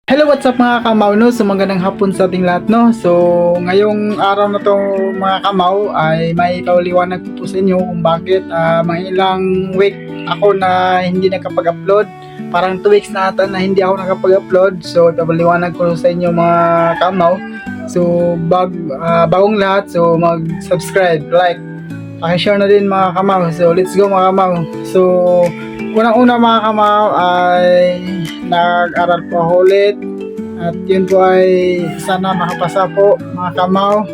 Hello, what's up mga kamaw, no? So magandang hapon sa ating lahat, no? So ngayong araw na to mga kamaw ay may pauliwanag po sa inyo kung bakit mga ilang week ako na hindi nakapag-upload. Parang 2 weeks na ata na hindi ako nakapag-upload. So pauliwanag ko sa inyo mga kamaw. So bagong lahat, so mag-subscribe, like, pakishare na din mga kamaw. So let's go mga kamaw. So unang-una mga kamaw ay nag-aral po ako ulit at yun po ay sana makapasa po mga kamaw.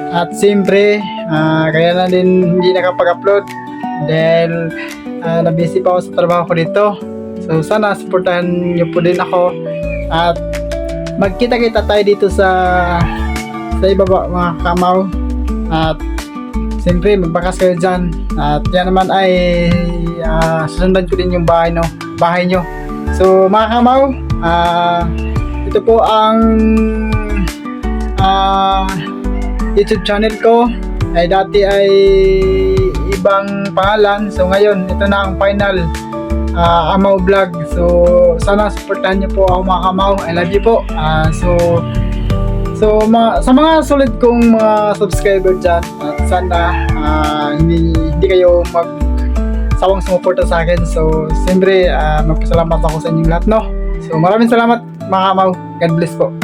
At siyempre kaya na din hindi nakapag-upload dahil nabisi pa ako sa trabaho ko dito. So sana supportahan niyo po din ako at magkita-kita tayo dito sa ibaba mga kamaw. At siyempre magbakas kayo dyan at yan naman ay susundan ko din yung bahay nyo. So mga kamaw, ito po ang YouTube channel ko. Ay dati ay ibang pangalan, so ngayon ito na ang final, Amaw Vlog. So sana supportahan nyo po ako mga kamaw. I love you po. Sa mga solid kong mga subscriber dyan, at sana hindi kayo sawang sumuporta sa akin. So siyempre magpasalamat ako sa inyong lahat, no? So maraming salamat mga kamaw. God bless po.